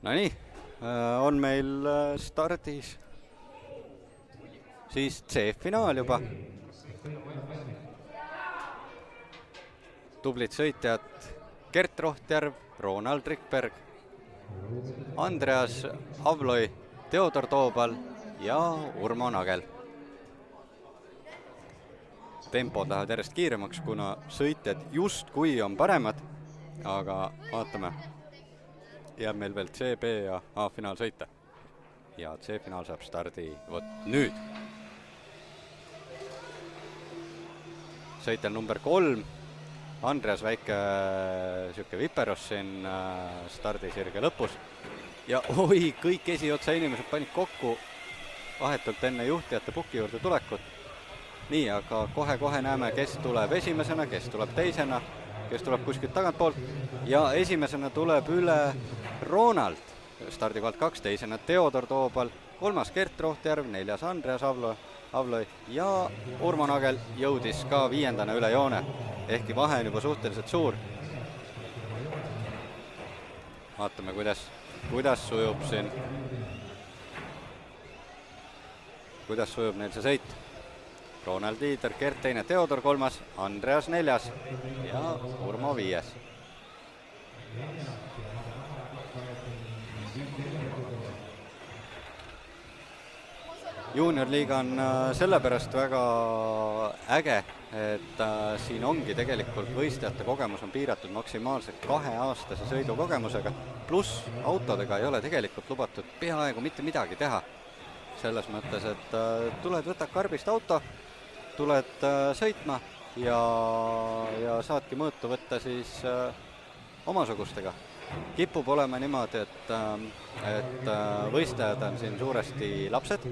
No nii, on meil stardis siis C-finaal juba. Tublid sõitjad Gert Rohtjärv, Ronald Rikberg, Andreas Avloi, Teodor Toobal ja Urmo Nagel. Tempod lähevad järjest kiiremaks, kuna sõitjad justkui on paremad, aga vaatame. Jääb meil veel C, B ja A-finaal sõita. Ja C-finaal saab stardi nüüd. Sõitel number 3. Andreas väike siuke viperos siin stardisirge lõpus. Ja oi, kõik esiotsa inimesed panid kokku vahetult enne juhtijate puki juurde tulekut. Nii, aga kohe näeme, kes tuleb esimesena, kes tuleb teisena, kes tuleb kuskilt tagantpoolt. Ja esimesena tuleb üle Ronald, stardikohalt 2, teisena Teodor Toobal, 3. Gert Rohtjärv, 4. Andreas Avloi ja Urmo Nagel jõudis ka 5. üle joone, ehkki vahe on juba suhteliselt suur. Vaatame, kuidas sujub siin. Kuidas sujub neil see sõit. Ronald liider, Gert 2, Teodor 3, Andreas 4 ja Urmo 5. Juniorliiga on sellepärast väga äge, et siin ongi tegelikult võistlejate kogemus on piiratud maksimaalselt 2-aastase sõidukogemusega, pluss autodega ei ole tegelikult lubatud peaaegu mitte midagi teha. Selles mõttes, et tuled, võtad karbist auto, tuled sõitma ja saadki mõõtu võtta siis omasugustega. Kipub olema niimoodi, et võistlejad on siin suuresti lapsed.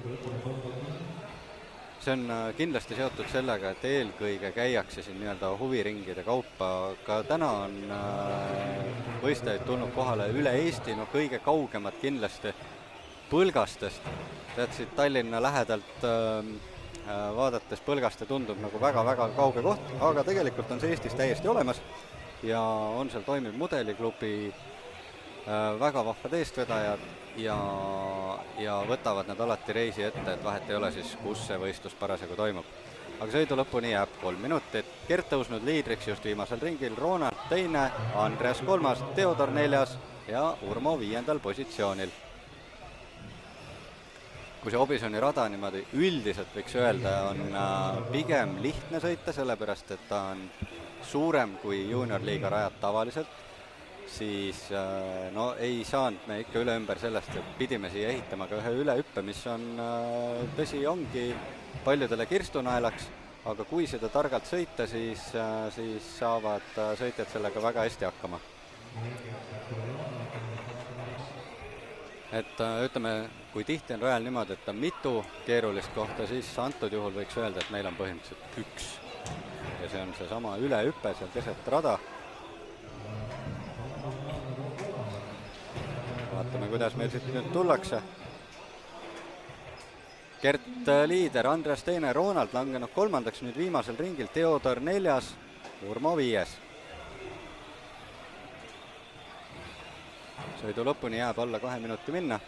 See on kindlasti seotud sellega, et eelkõige käiakse siin nii-öelda huviringide kaupa. Ka täna on võistlejaid tulnud kohale üle Eesti, no kõige kaugemad kindlasti Põlgastest. Tead, siit Tallinna lähedalt vaadates Põlgaste tundub nagu väga-väga kauge koht, aga tegelikult on see Eestis täiesti olemas. Ja on seal toimiv mudeliklubi, väga vahvad eestvedajad ja võtavad nad alati reisi ette, et vahet ei ole siis, kus see võistlus parasjagu toimub. Aga sõidu lõpuni jääb 3 minutit. Gert tõusnud liidriks just viimasel ringil, Ronald 2, Andreas 3, Teodor 4 ja Urmo 5. positsioonil. Kui see Obisoni rada niimoodi üldiselt võiks öelda, on pigem lihtne sõita, sellepärast et ta on suurem kui juniorliiga rajad tavaliselt, siis no ei saanud me ikka üle ümber sellest, et pidime siia ehitama ka ühe ülehüppe, mis on tõsi ongi paljudele kirstunaelaks, aga kui seda targalt sõita, siis saavad sõitjad sellega väga hästi hakkama. Et ütleme, kui tihti on rajal niimoodi, et on mitu keerulist kohta, siis antud juhul võiks öelda, et meil on põhimõtteliselt 1. Ja see on see sama ülehüppe seal keset rada. Vaatame, kuidas meil siit nüüd tullakse. Gert liider, Andreas 2, Ronald langenud 3. nüüd viimasel ringil, Teodor 4, Urmo 5. Sõidu lõpuni jääb alla 2 minuti minna.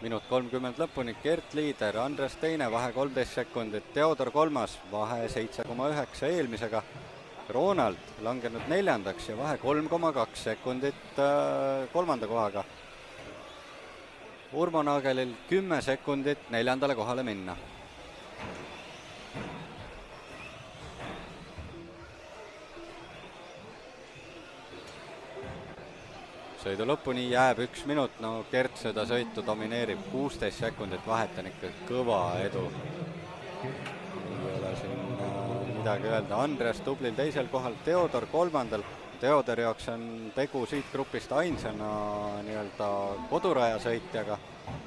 Minut 30 lõpuni, Gert liider, Andreas 2, vahe 13 sekundit, Teodor 3, vahe 7,9 eelmisega, Ronald langenud 4. ja vahe 3,2 sekundit 3. kohaga. Urmo Nagelil 10 sekundit 4. kohale minna. Sõidu lõpuni jääb 1 minut, no Gert seda sõitu domineerib 16 sekundit, vahet on ikka kõva edu. Ei ole siin midagi öelda. Andreas tublil 2. kohal, Teodor 3. Teodori jaoks on tegu siit grupist ainsana nii-öelda koduraja sõitjaga.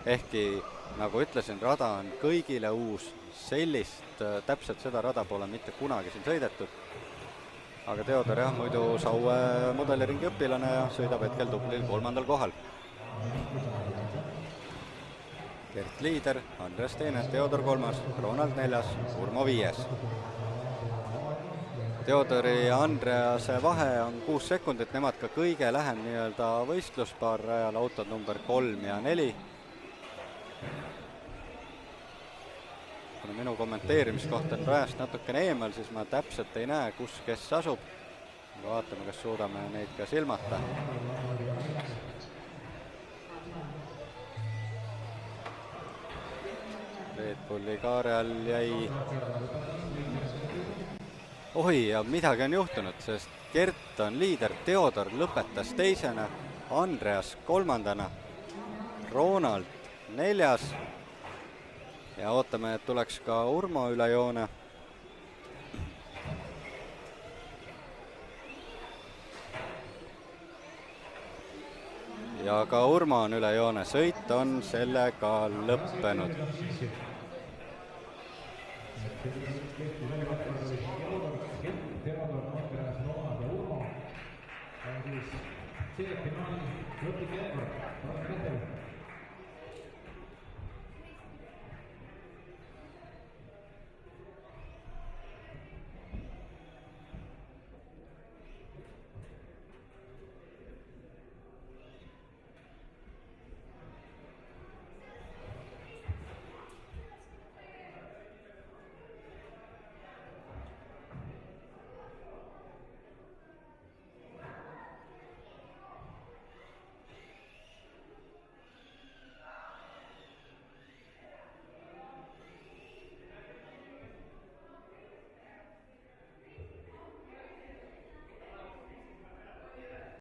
ehkki nagu ütlesin, rada on kõigile uus, sellist täpselt seda rada pole mitte kunagi siin sõidetud. Aga Theodor jah, muidu Saue mudeliringi õpilane ja sõidab hetkel tublil 3. kohal. Gert Liider, Andres teine, Theodor 3, Ronald 4, Urmo 5. Theodori ja Andrease vahe on 6 sekundit, nemad ka kõige lähem nii-öelda võistluspaar rajal, autod number 3 ja 4. Kuna minu kommenteerimiskoht on rajast natukene eemal, siis ma täpselt ei näe, kus kes asub. Vaatame, kas suudame neid ka silmata. Red Bulli kaare all jäi... Oi, ja midagi on juhtunud, sest Gert on liider, Theodor lõpetas teisena, Andreas 3, Ronald 4. Ja ootame, et tuleks ka Urmo üle joone. Ja ka Urmo on üle joone, sõit on sellega lõppenud.